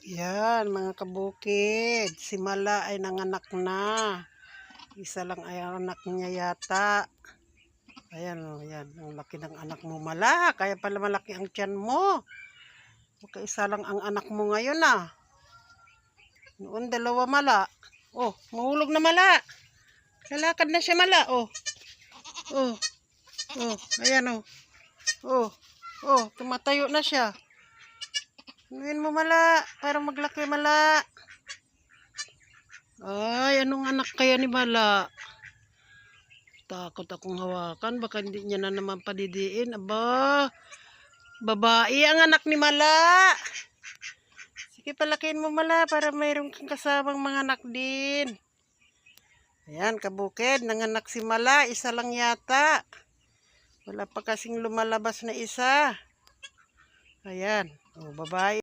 Yan, mga kabukid. Si Mala ay nanganak na. Isa lang ay anak niya yata. Ayan o, yan. Ang laki ng anak mo, Mala. Kaya pala malaki ang tiyan mo. Isa lang ang anak mo ngayon ah. Noon dalawa, Mala. Oh, mahulog na, Mala. Lalakad na siya, Mala. Oh. Oh. Oh, ayan oh. Oh. Oh, tumatayo na siya. Gawin mo, Mala. Para maglaki, Mala. Ay, anong anak kaya ni Mala? Takot akong hawakan. Baka hindi niya na naman padidiin. Aba, babae ang anak ni Mala. Sige, palakihin mo, Mala, para mayroon kang kasamang mga anak din. Ayan, kabukid. Nanganak si Mala. Isa lang yata. Wala pa kasing lumalabas na isa. Ayan. O, babae.